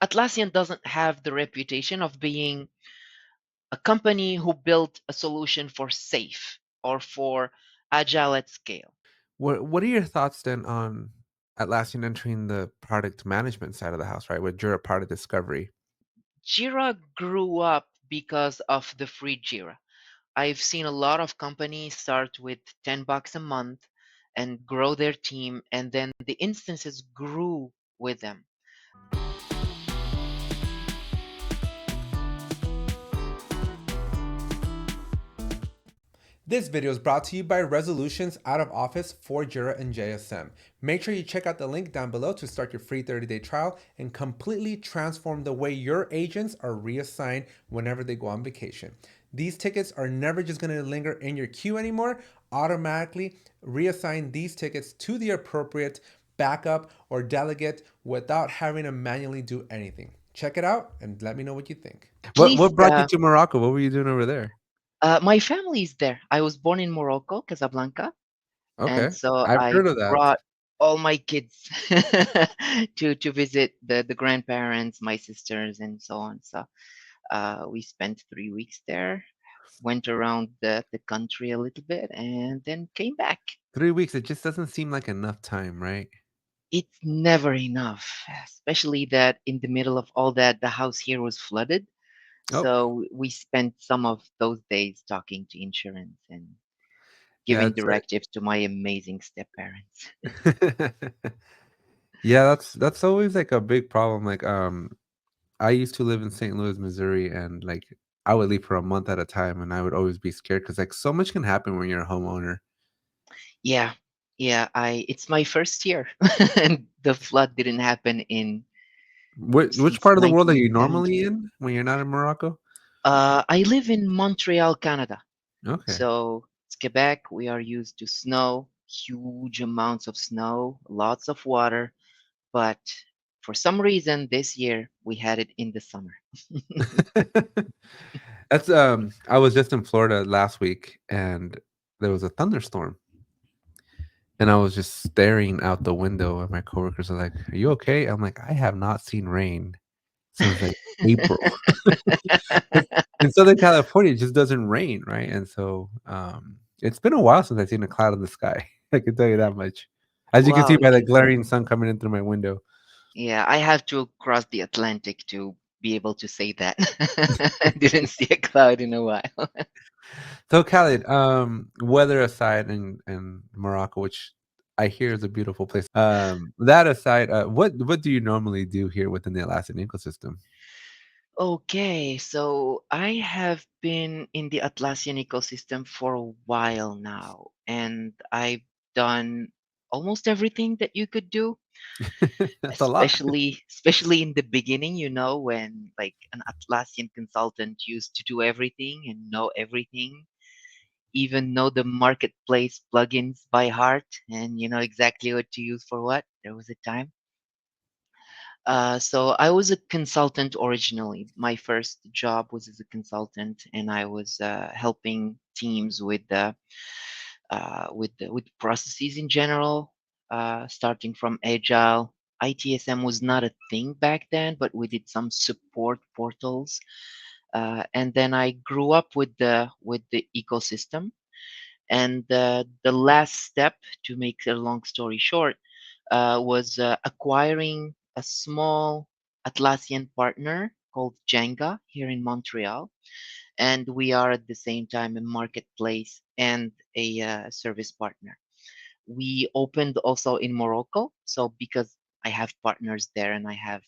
Atlassian doesn't have the reputation of being a company who built a solution for safe or for agile at scale. What are your thoughts then on Atlassian entering the product management side of the house, right? With Jira Product Discovery. Jira grew up because of the free Jira. I've seen a lot of companies start with $10 a month and grow their team, and then the instances grew with them. This video is brought to you by Resolutions Out of Office for Jira and JSM. Make sure you check out the link down below to start your free 30-day trial and completely transform the way your agents are reassigned whenever they go on vacation. These tickets are never just going to linger in your queue anymore. Automatically reassign these tickets to the appropriate backup or delegate without having to manually do anything. Check it out and let me know what you think. What Please, what brought you to Morocco? What were you doing over there? my family is there. I was born in Morocco, Casablanca, and Okay. so I've I heard of that. brought all my kids to visit the grandparents, my sisters, and so on. So we spent 3 weeks there, went around the country a little bit, and then came back. 3 weeks, it just doesn't seem like enough time, right? It's never enough, especially that in the middle of all that, the house here was flooded. Oh, So we spent some of those days talking to insurance and yeah, giving it's directives to my amazing step parents. yeah, that's always like a big problem. Like, I used to live in St. Louis, Missouri, and like I would leave for a month at a time, and I would always be scared because like so much can happen when you're a homeowner. Yeah, yeah. I It's my first year, and the flood didn't happen in Which since part of the world are you 1970. normally in when you're not in Morocco? I live in Montreal, Canada. Okay. So it's Quebec. We are used to snow, huge amounts of snow, lots of water. But for some reason, this year we had it in the summer. That's I was just in Florida last week and there was a thunderstorm. And I was just staring out the window, and my coworkers are like, "Are you okay?" I'm like, "I have not seen rain since like April." 'Cause in Southern California, it just doesn't rain, right? And so, it's been a while since I've seen a cloud in the sky. I can tell you that much. As you can see Wow. by the glaring sun coming in through my window. Yeah, I have to cross the Atlantic to be able to say that. I didn't see a cloud in a while. So, Khalid, weather aside in Morocco, which I hear is a beautiful place. That aside, what do you normally do here within the Atlassian ecosystem? Okay, so I have been in the Atlassian ecosystem for a while now, and I've done almost everything that you could do, That's a lot. especially in the beginning, when like an Atlassian consultant used to do everything and know everything, even know the marketplace plugins by heart, and you know exactly what to use for what. There was a time. So I was a consultant originally. My first job was as a consultant, and I was helping teams with processes in general, starting from agile. ITSM was not a thing back then, but we did some support portals, and then I grew up with the ecosystem. And the last step, to make a long story short, was acquiring a small Atlassian partner called Jaanga here in Montreal. And we are at the same time a marketplace and a service partner. We opened also in Morocco. So because I have partners there and I have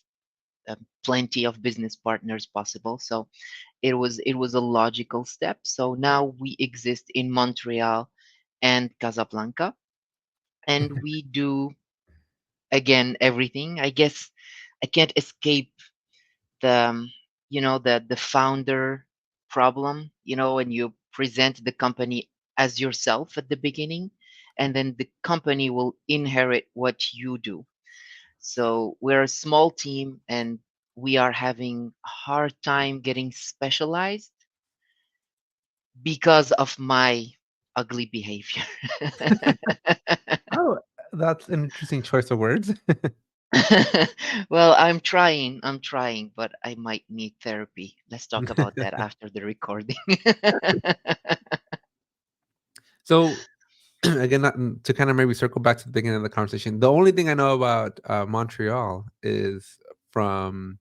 plenty of business partners possible. So it was a logical step. So now we exist in Montreal and Casablanca, and we do again everything. I guess I can't escape the founder problem. When you present the company as yourself at the beginning, and then the company will inherit what you do. So we're a small team, and we are having a hard time getting specialized because of my ugly behavior. Oh, that's an interesting choice of words. Well, I'm trying, but I might need therapy. Let's talk about that after the recording. So again, to kind of maybe circle back to the beginning of the conversation, the only thing I know about Montreal is from,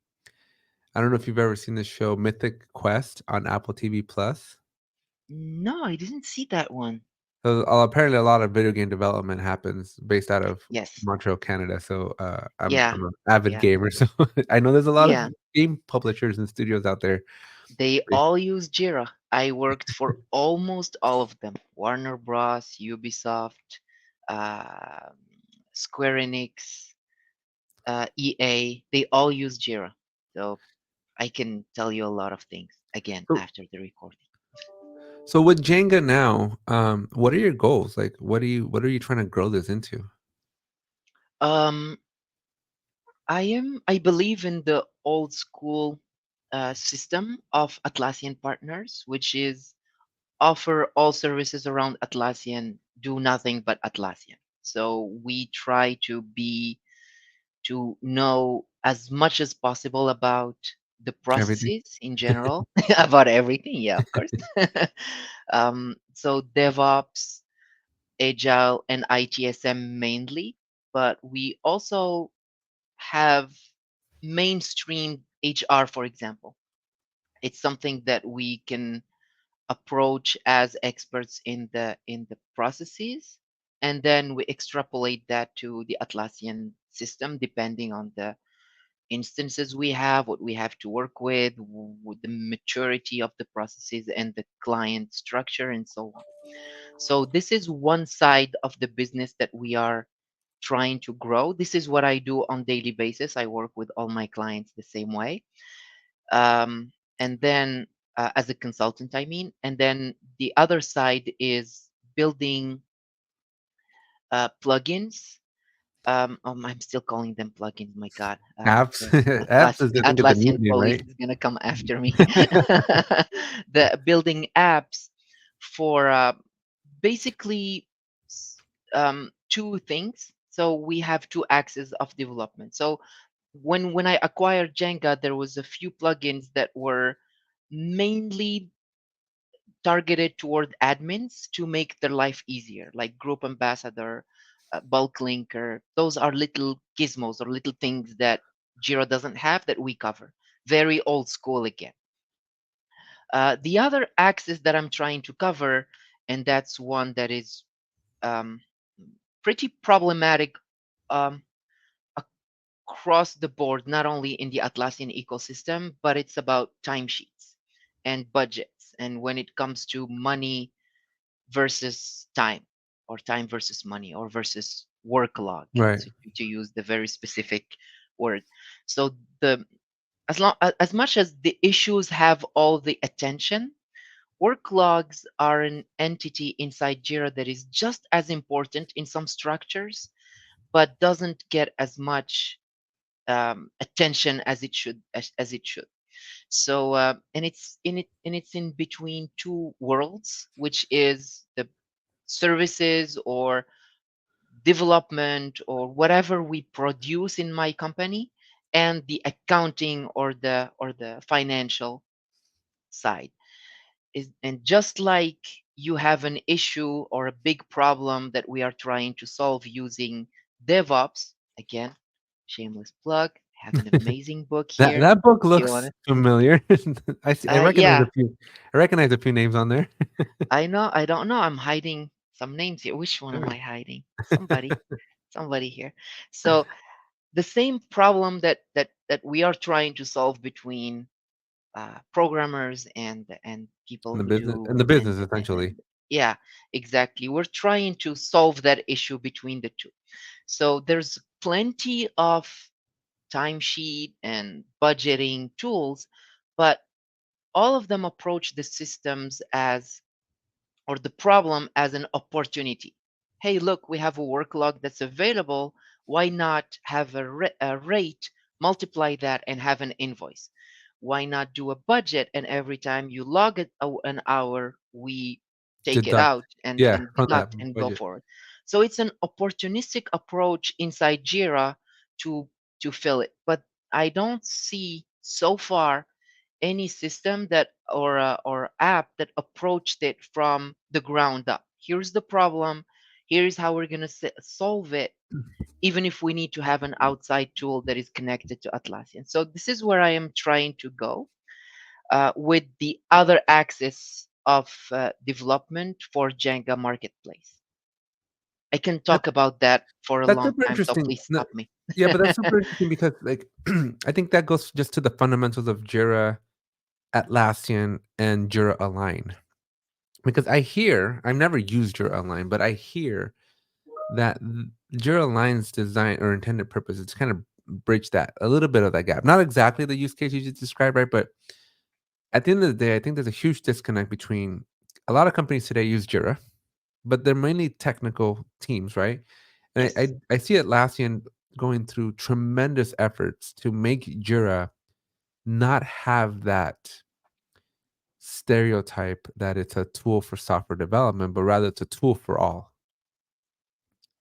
I don't know if you've ever seen the show Mythic Quest on Apple TV Plus. No, I didn't see that one. So apparently, a lot of video game development happens based out of Yes. Montreal, Canada. So Yeah. I'm an avid Yeah. gamer, so I know there's a lot of Yeah. game publishers and studios out there. They all use Jira. I worked for almost all of them. Warner Bros, Ubisoft, uh, Square Enix, EA. They all use Jira. So I can tell you a lot of things again So, after the recording. so with Jenga now, what are your goals? Like, what are you trying to grow this into? Um, I believe in the old school system of Atlassian partners, which is offer all services around Atlassian, do nothing but Atlassian. So we try to know as much as possible about the Everything. processes in general, about everything. Yeah, of course. So DevOps, Agile, and ITSM mainly, but we also have mainstream HR, for example. It's something that we can approach as experts in the processes, and then we extrapolate that to the Atlassian system depending on the instances we have, what we have to work with the maturity of the processes and the client structure and so on. So this is one side of the business that we are trying to grow. This is what I do on daily basis. I work with all my clients the same way. And then as a consultant, I mean, and then the other side is building plugins. I'm still calling them plugins. My God, Apps. the Apps is, The I think, is the new Atlassian name, police right? is gonna come after me. The building apps for basically two things. So we have two axes of development. So when I acquired Jenga, there was a few plugins that were mainly targeted toward admins to make their life easier, like Group Ambassador, Bulk Linker. Those are little gizmos or little things that Jira doesn't have that we cover. Very old school again. The other axis that I'm trying to cover, and that's one that is um, pretty problematic um, across the board, not only in the Atlassian ecosystem, but it's about timesheets and budgets. And when it comes to money versus time, or time versus money, or versus work log, Right. so to use the very specific word. So the as much as the issues have all the attention, work logs are an entity inside Jira that is just as important in some structures, but doesn't get as much attention as it should as it should. So and it's in between two worlds, which is the services or development or whatever we produce in my company, and the accounting or the financial side is. And just like you have an issue or a big problem that we are trying to solve using DevOps, again, shameless plug, I have an amazing book That here that book if you want looks to. familiar. I see. I recognize Yeah, a few. I recognize a few names on there. I know. I don't know. I'm hiding some names here. Which one am I hiding? Somebody here. So the same problem that we are trying to solve between programmers and people In the who business, do in the business, and essentially. yeah, exactly. We're trying to solve that issue between the two. So there's plenty of timesheet and budgeting tools, but all of them approach the systems as, or the problem as, an opportunity. Hey, look, we have a work log that's available. Why not have a rate, multiply that, and have an invoice? Why not do a budget, and every time you log an hour, we take it Deduct. out Yeah, and from that deduct and go budget. forward. So it's an opportunistic approach inside Jira to to fill it. But I don't see so far any system that or app that approached it from the ground up. Here's the problem. Here's how we're going to solve it, even if we need to have an outside tool that is connected to Atlassian. So this is where I am trying to go with the other axis of development for Jenga Marketplace. I can That, talk about that for a that's long super time, so interesting. please No, stop me. yeah, but that's super interesting because like I think that goes just to the fundamentals of Jira, Atlassian, and Jira Align. Because I've never used Jira Align, but I hear that Jira Align's design or intended purpose is to kind of bridge that a little bit of that gap. Not exactly the use case you just described, right? But at the end of the day, I think there's a huge disconnect between a lot of companies today use Jira, but they're mainly technical teams, right? And I, I, Yes. I see Atlassian going through tremendous efforts to make Jira not have that stereotype that it's a tool for software development, but rather it's a tool for all,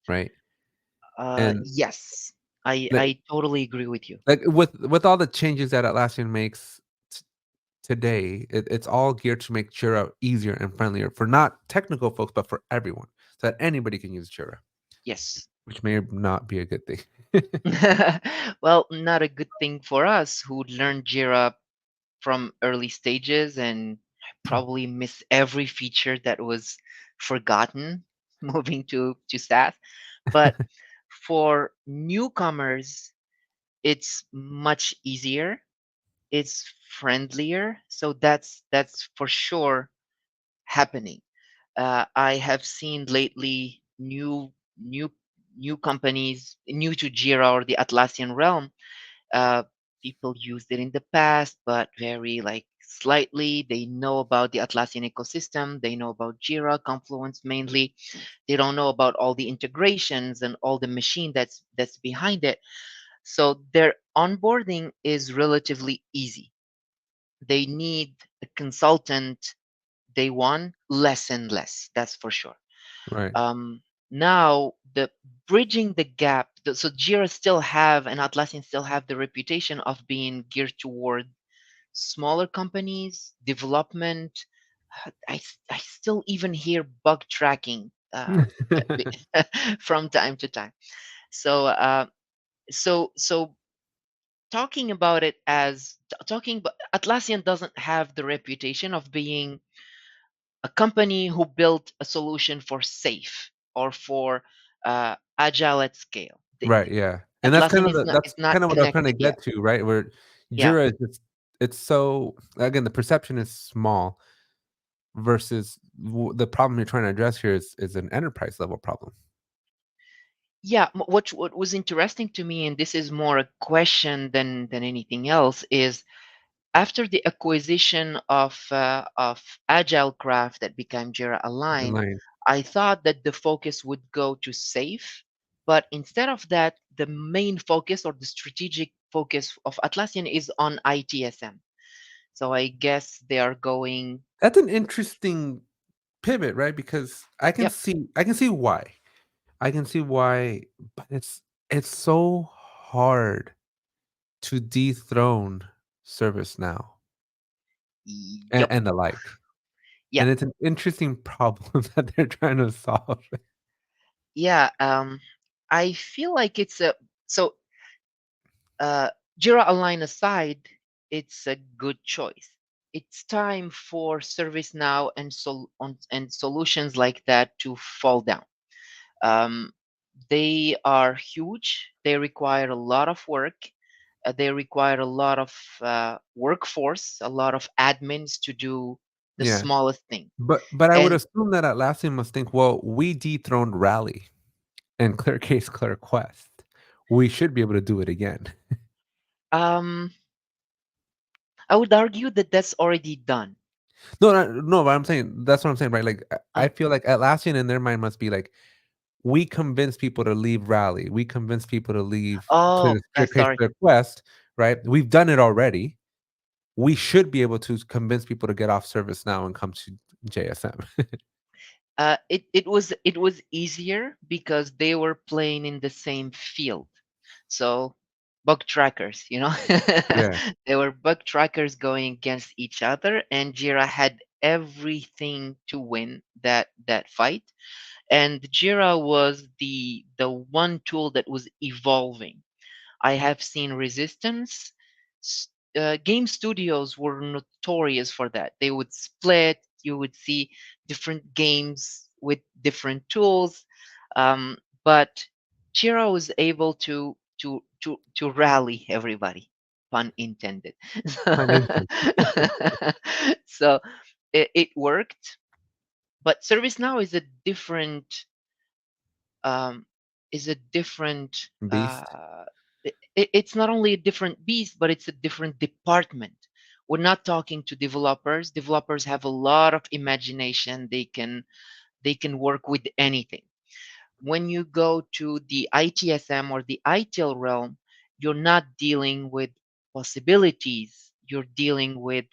right? And Yes, like I totally agree with you. like with all the changes that Atlassian makes today, it's all geared to make Jira easier and friendlier for not technical folks, but for everyone, so that anybody can use Jira, Yes. which may not be a good thing. Well, not a good thing for us who learned Jira from early stages and probably miss every feature that was forgotten moving to SaaS. But for newcomers, it's much easier. It's friendlier. So that's for sure happening. I have seen lately new new companies new to Jira or the Atlassian realm. Uh, People used it in the past, but very like slightly. They know about the Atlassian ecosystem. They know about Jira, Confluence mainly. They don't know about all the integrations and all the machine that's behind it. So their onboarding is relatively easy. They need a consultant day one less and less. That's for sure. Right. Um, Now the bridging the gap. So Jira still have and Atlassian still have the reputation of being geared toward smaller companies, development. I still even hear bug tracking from time to time. So so talking about it as talking about Atlassian doesn't have the reputation of being a company who built a solution for safe or for agile at scale. Right, yeah, and Atlassian is not that's is not kind of what I was trying to connected yet. get to, right? Where Yeah. Jira is just it's so again, the perception is small versus the problem you're trying to address here is an enterprise level problem. Yeah, what was interesting to me, and this is more a question than anything else, is after the acquisition of Agile Craft that became Jira In Align, line. I thought that the focus would go to safe, but instead of that, the main focus or the strategic focus of Atlassian is on ITSM. So I guess they are going. That's an interesting pivot, right? Because Yep. I can see why. I can see why, but it's so hard to dethrone ServiceNow Yep. and the like. Yeah. And it's an interesting problem that they're trying to solve. Yeah. I feel like it's a so uh, Jira Align aside, it's a good choice. It's time for ServiceNow and solutions like that to fall down. Um, they are huge. They require a lot of work. They require a lot of workforce, a lot of admins to do the Yeah. smallest thing. But I would And assume that Atlassian must think, well, we dethroned Rally and clear case, clear quest. We should be able to do it again. um, I would argue that that's already done. No, but I'm saying that's what I'm saying, right? Like I Uh, feel like Atlassian in their mind must be like, we convince people to leave Rally. We convince people to leave oh, clear case, sorry. clear quest, right? We've done it already. We should be able to convince people to get off service now and come to JSM. It was easier because they were playing in the same field. So bug trackers, you know. Yeah. There were bug trackers going against each other, and Jira had everything to win that fight. And Jira was the one tool that was evolving. I have seen resistance. Game studios were notorious for that. They would split. You would see different games with different tools, um, but Jira was able to rally everybody. Pun intended. Pun intended. So it worked, but ServiceNow um, is a different Beast. it's not only a different beast, but it's a different department. We're not talking to developers. Developers have a lot of imagination. They can work with anything. When you go to the ITSM or the ITIL realm, you're not dealing with possibilities. You're dealing with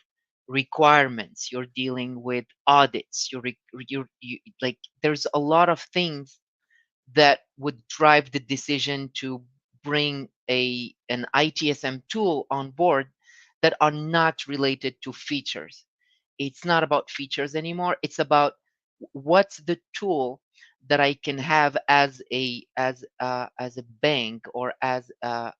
requirements. You're dealing with audits. Like there's a lot of things that would drive the decision to bring an ITSM tool on board that are not related to features. It's not about features anymore. It's about what's the tool that I can have as a bank or as a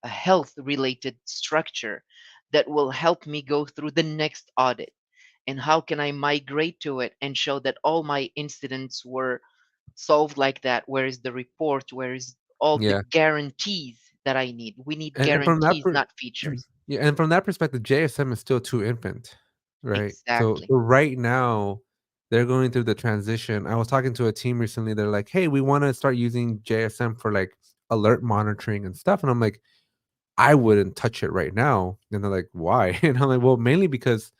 health related structure that will help me go through the next audit, and how can I migrate to it and show that all my incidents were solved like that? Where is the report? Where is all the Yeah. guarantees that I need? We need And from that guarantees, not features. yeah, and from that perspective, JSM is still too infant, right? So Exactly. right now, they're going through the transition. I was talking to a team recently. They're like, "Hey, we want to start using JSM for like alert monitoring and stuff." And I'm like, "I wouldn't touch it right now." And they're like, "Why?" And I'm like, "Well, mainly because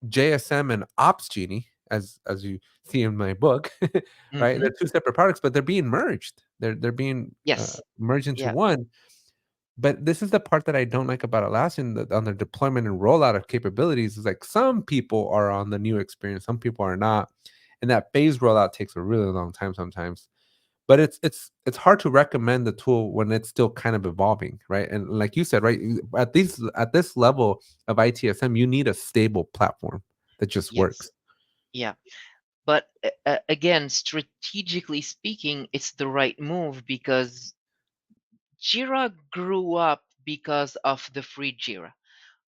JSM and Ops Genie, as you see in my book, right? Hmm. They're two separate products, but they're being merged. They're being Yes. merged into Yeah. one. But this is the part that I don't like about Atlassian, on their deployment and rollout of capabilities is like some people are on the new experience, some people are not. And that phase rollout takes a really long time sometimes. But it's hard to recommend the tool when it's still kind of evolving, right? And like you said, right, at this level of ITSM, you need a stable platform that just Yes. works. Yeah. But again, strategically speaking, it's the right move because Jira grew up because of the free Jira.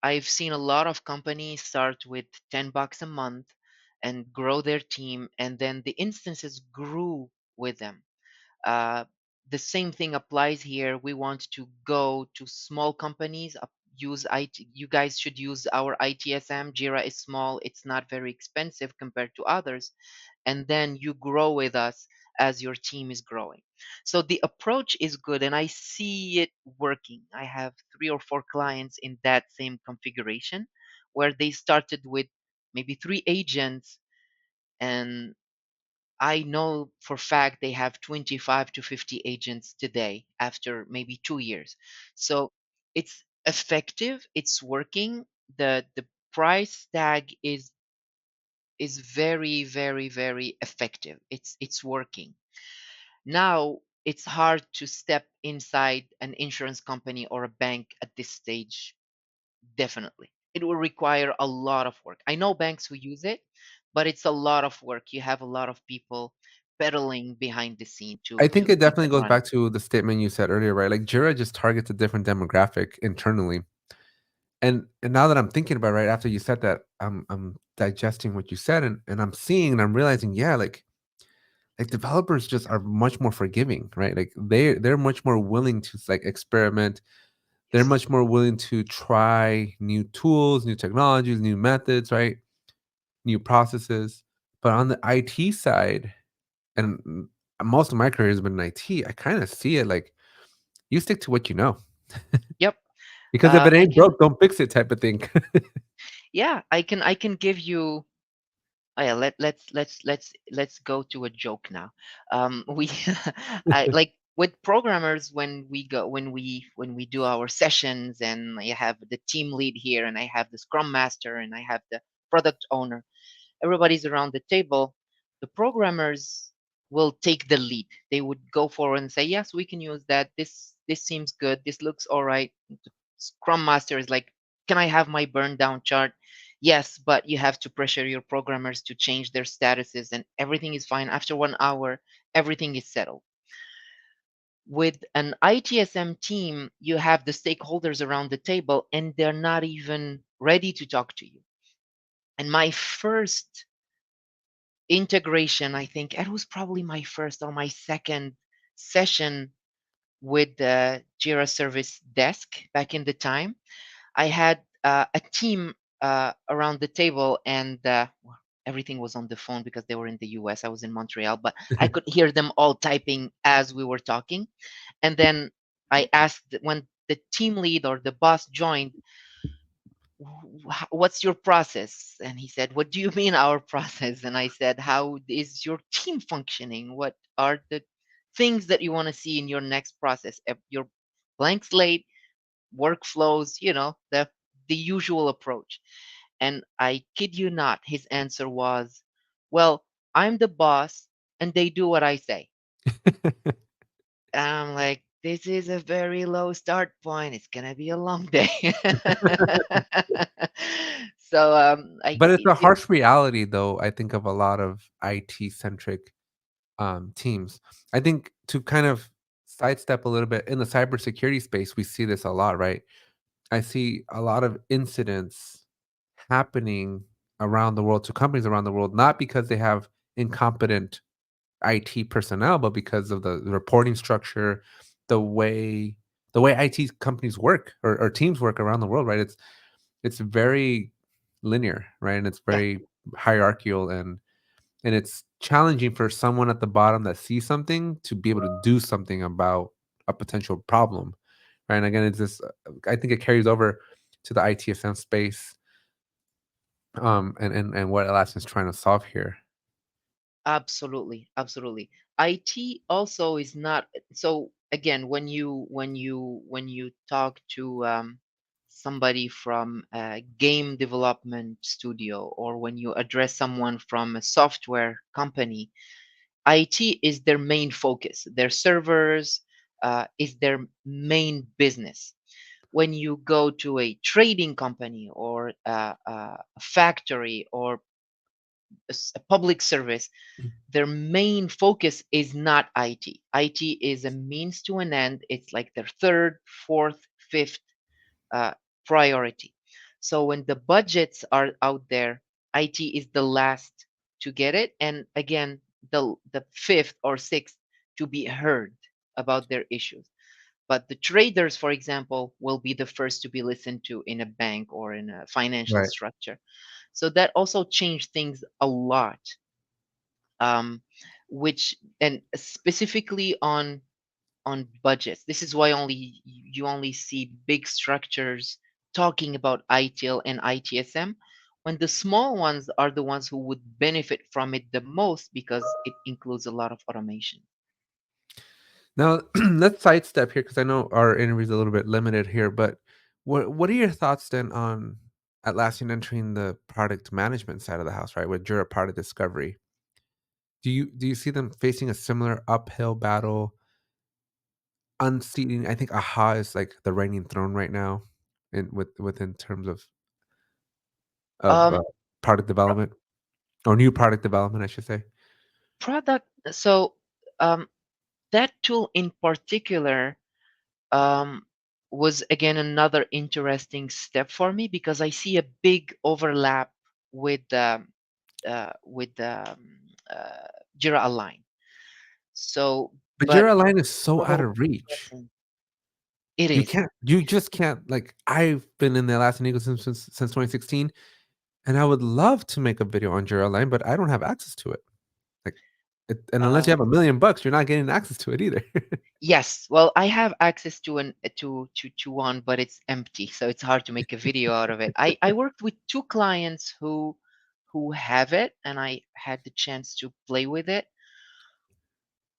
I've seen a lot of companies start with $10 a month and grow their team, and then the instances grew with them. Uh, the same thing applies here. We want to go to small companies. Use IT. You guys should use our ITSM. Jira is small. It's not very expensive compared to others, and then you grow with us as your team is growing. So the approach is good, and I see it working. I have 3 or 4 clients in that same configuration where they started with maybe 3 agents, and I know for fact they have 25 to 50 agents today after maybe 2 years. So it's effective, it's working. The price tag is very, very, very effective. It's working. Now it's hard to step inside an insurance company or a bank at this stage. Definitely. It will require a lot of work. I know banks who use it, but it's a lot of work. You have a lot of people pedaling behind the scene I to think it keep definitely it goes running. back to the statement you said earlier, right? Like Jira just targets a different demographic internally. And now that I'm thinking about it, right after you said that, I'm digesting what you said, and I'm seeing and I'm realizing, yeah, like developers just are much more forgiving, right? Like they're much more willing to like experiment. They're Yes. much more willing to try new tools, new technologies, new methods, right? New processes. But on the IT side, and most of my career has been in IT, I kind of see it like you stick to what you know. Yep. Because if it I ain't can. broke, don't fix it type of thing. Yeah, I can give you. Oh yeah, let's go to a joke now. We, I like with programmers when we do our sessions, and I have the team lead here, and I have the scrum master, and I have the product owner. Everybody's around the table. The programmers. will take the lead. They would go forward and say, "Yes, we can use that. This seems good. This looks all right." The Scrum Master is like, "Can I have my burn down chart?" Yes, but you have to pressure your programmers to change their statuses, and everything is fine. After 1 hour, everything is settled. With an ITSM team, you have the stakeholders around the table, and they're not even ready to talk to you. And my first integration, I think it was probably my first or my second session with the Jira Service Desk back in the time. I had a team around the table, and everything was on the phone because they were in the US. I was in Montreal, but I could hear them all typing as we were talking. And then I asked when the team lead or the boss joined, "What's your process?" And he said, "What do you mean our process?" And I said, "How is your team functioning? What are the things that you want to see in your next process? Your blank slate, workflows, the usual approach." And I kid you not, his answer was, "Well, I'm the boss and they do what I say." I'm like, "This is a very low start point. It's gonna be a long day." So I But it's it, a it, harsh reality, though, I think, of a lot of IT centric teams. I think to kind of sidestep a little bit in the cybersecurity space, we see this a lot, right? I see a lot of incidents happening around the world to companies around the world, not because they have incompetent IT personnel, but because of the reporting structure, the way the way IT companies work or teams work around the world, right? It's very linear, right? And it's yeah, very hierarchical, and it's challenging for someone at the bottom that sees something to be able to do something about a potential problem, right? And again, it's this. I think it carries over to the ITSM space, and what Atlassian is trying to solve here. absolutely, absolutely. IT also is not so. Again, when you talk to somebody from a game development studio, or when you address someone from a software company, IT is their main focus. Their servers is their main business. When you go to a trading company, or a factory, or a public service, their main focus is not IT. IT is a means to an end. It's like their third, fourth, fifth uh, priority. So when the budgets are out there, IT is the last to get it, and again, the fifth or sixth to be heard about their issues. But the traders, for example, will be the first to be listened to in a bank or in a financial Right. structure. So that also changed things a lot, um, which and specifically on budgets. This is why only you only see big structures talking about ITIL and ITSM, when the small ones are the ones who would benefit from it the most because it includes a lot of automation. Now, let's sidestep here because I know our interview is a little bit limited here. But what are your thoughts then on Atlassian entering the product management side of the house, right? With Jira Product Discovery, do you see them facing a similar uphill battle, unseating? I think AHA is like the reigning throne right now, within terms of Um, product pro- development or new product development, I should say. product. So um, that tool in particular um, was again another interesting step for me because I see a big overlap with with uh, Jira Align. So, But but Jira Align is so out so of reach. interesting. It is. You just can't, like, I've been in the Atlassian ecosystem since 2016, and I would love to make a video on Jira Align, but I don't have access to it. Like, and unless you Uh, have $1 million, you're not getting access to it either. yes. Well, I have access to an to one, but it's empty, so it's hard to make a video out of it. I worked with two clients who have it, and I had the chance to play with it.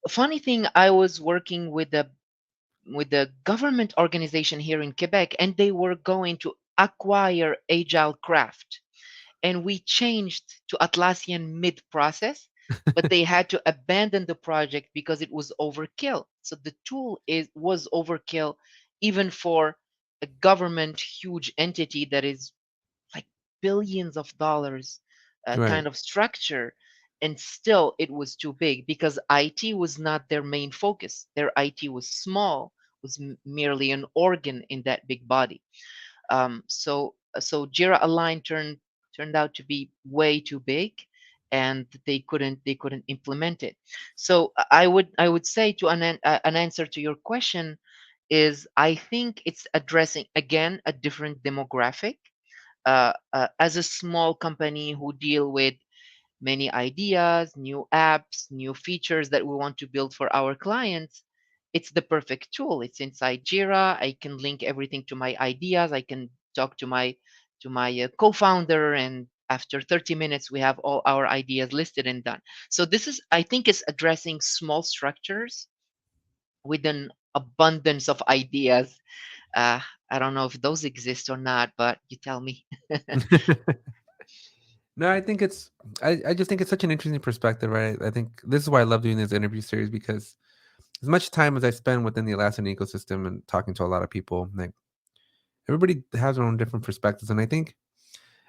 Funny thing, I was working with the government organization here in Quebec, and they were going to acquire Agile Craft, and we changed to Atlassian mid process. but they had to abandon the project because it was overkill. So the tool was overkill, even for a government huge entity that is like billions of dollars Right. kind of structure. And still it was too big because IT was not their main focus. Their IT was small, was merely an organ in that big body. So Jira Align turned out to be way too big, and they couldn't implement it. So I would say to an answer to your question is, I think it's addressing again a different demographic. As a small company who deal with many ideas, new apps, new features that we want to build for our clients, it's the perfect tool. It's inside Jira. I can link everything to my ideas. I can talk to my co-founder, and after 30 minutes, we have all our ideas listed and done. So this is, I think, is addressing small structures with an abundance of ideas. Uh, I don't know if those exist or not, but you tell me. No, I think I just think it's such an interesting perspective, right? I think this is why I love doing this interview series because as much time as I spend within the Atlassian ecosystem and talking to a lot of people, like everybody has their own different perspectives. And I think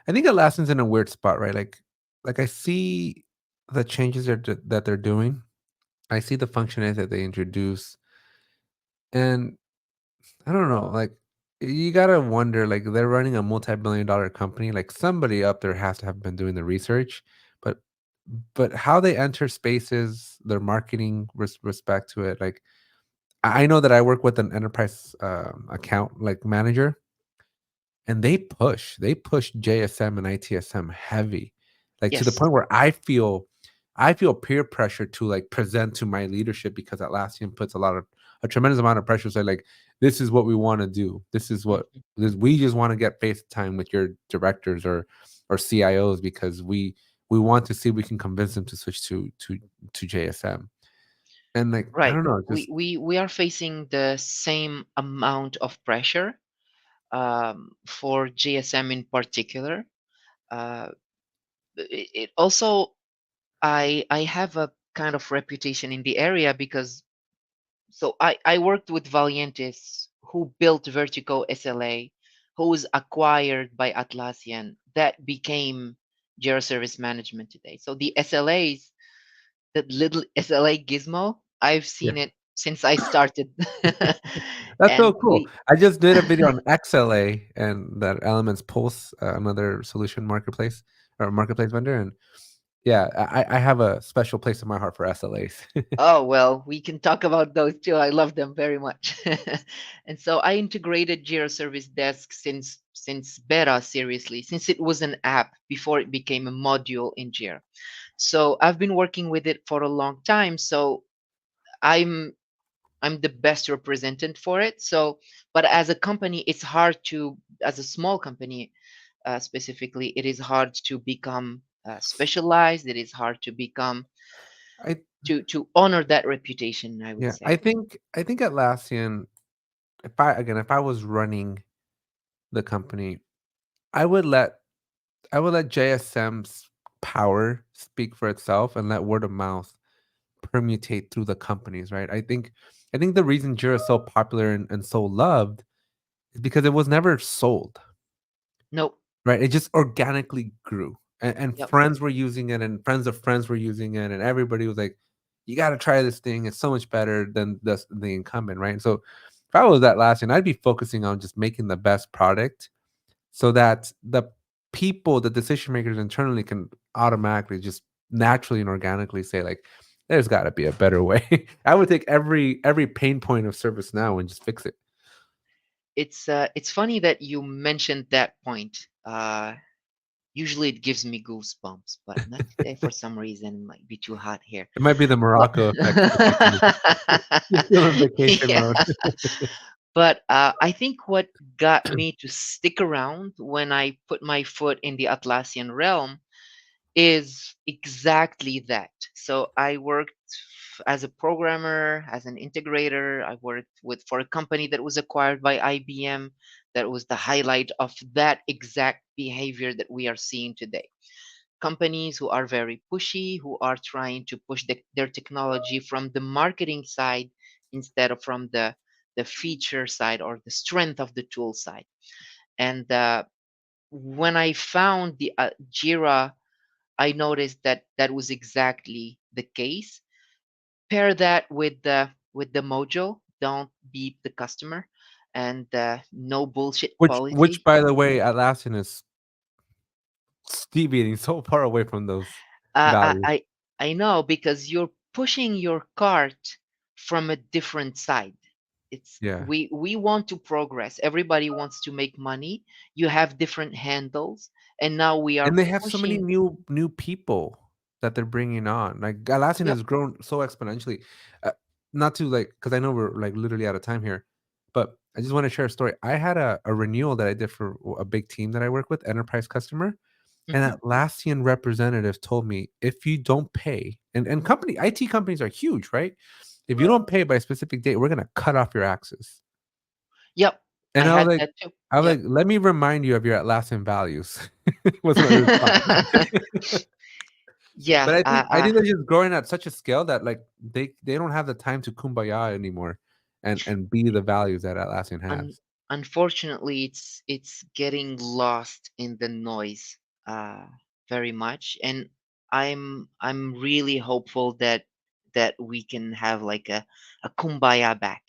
Atlassian's in a weird spot, right? Like I see the changes that they're doing. I see the functionality that they introduce. And I don't know, like you gotta wonder, like they're running a multi-billion dollar company. Like somebody up there has to have been doing the research, but how they enter spaces, their marketing respect to it. Like I know that I work with an enterprise account like manager, and they push JSM and ITSM heavy, like to the Yes. point where I feel peer pressure to like present to my leadership because Atlassian puts a tremendous amount of pressure. Say like, this is what we want to do. Mhm. We just want to get face time with your directors or CIOs because we want to see if we can convince them to switch to JSM. And like I Right. don't know, We, just we we are facing the same amount of pressure, for GSM in particular. Uh, it also, I have a kind of reputation in the area because, so I worked with Valiantis, who built Vertigo SLA, who was acquired by Atlassian, that became Jira Service Management today. So the SLAs, that little SLA gizmo, I've yeah. seen it since I started. That's so And cool. we, I just did a video on XLA and that Elements Pulse, another solution marketplace or marketplace vendor, and yeah, I have a special place in my heart for SLAs. oh, well, we can talk about those too. I love them very much. And so I integrated Jira Service Desk since beta, seriously, since it was an app before it became a module in Jira. So I've been working with it for a long time. So I'm I'm the best representative for it. So, but as a company, it's hard to, as a small company, specifically, it is hard to become specialized. It is hard to become, I to honor that reputation, I would Yeah, I say. think I think Atlassian. If I was running the company, I would let JSM's power speak for itself and let word of mouth permutate through the companies, right? I think the reason Jira is so popular and so loved is because it was never sold. Nope. Right, it just organically grew, and Yep. friends were using it, and friends of friends were using it, and everybody was like, "You gotta try this thing, it's so much better than the incumbent," right? And so, if I was that last I'd be focusing on just making the best product so that the people, the decision makers internally can automatically just naturally and organically say like, "There's gotta be a better way." I would take every pain point of ServiceNow and just fix it. It's funny that you mentioned that point. Usually it gives me goosebumps, but not today for some reason. It might be too hot here. It might be the But Morocco effect for people. You're still in vacation yeah. mode. But I think what got me to stick around when I put my foot in the Atlassian realm is exactly that. So I worked as a programmer, as an integrator. I worked with for a company that was acquired by IBM. That was the highlight of that exact behavior that we are seeing today. companies who are very pushy, who are trying to push their technology from the marketing side instead of from the feature side or the strength of the tool side. And when I found the Jira, I noticed that that was exactly the case. Pair that with the Mojo, don't beep the customer, and no bullshit Which policy. by the way, Atlassian is deviating so far away from those Uh, I, values. I I know because you're pushing your cart from a different side. It's Yeah. we want to progress. Everybody wants to make money. You have different handles, and now we are And they have so many pushing. new people that they're bringing on. Like Atlassian Yep. has grown so exponentially. Uh, Not to like, because I know we're like literally out of time here, but I just want to share a story. I had a renewal that I did for a big team that I work with, enterprise customer, and Hmm. Atlassian representative told me if you don't pay, and company IT companies are huge, right? If you don't pay by a specific date, we're gonna cut off your access. Yep. I And had that too. I was Yep. like, let me remind you of your Atlassian values. Was my response. Yeah. But I think they're just growing at such a scale that like they don't have the time to kumbaya anymore and be the values that Atlassian un- has. Unfortunately, it's getting lost in the noise uh, very much, and I'm really hopeful that we can have like a kumbaya back.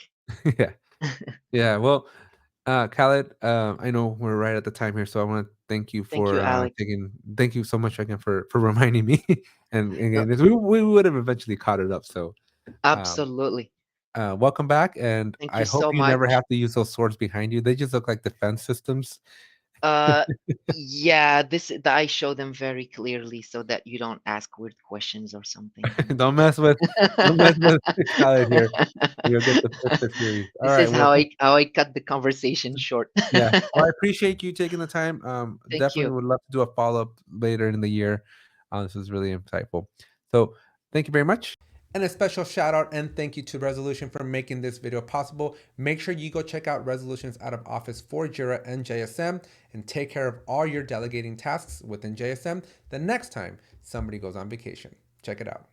Yeah. Yeah. Well, Khaled, I know we're right at the time here, so I want to thank you Thank you, for Alex. taking. Thank you so much again for reminding me, and No, again, we would have eventually caught it up. So, um, absolutely. welcome back, and Thank I you hope so you never much. have to use those swords behind you. They just look like defense systems. Uh, yeah, I show them very clearly so that you don't ask weird questions or something. don't mess with, don't mess with Khaled here. You'll get the Twister series. All This right. is Well, how I cut the conversation short. yeah. Well, I appreciate you taking the time. Thank Definitely you. would love to do a follow up later in the year. This is really insightful. So, thank you very much. And a special shout out and thank you to Resolution for making this video possible. Make sure you go check out Resolutions out of Office for Jira and JSM and take care of all your delegating tasks within JSM the next time somebody goes on vacation. Check it out.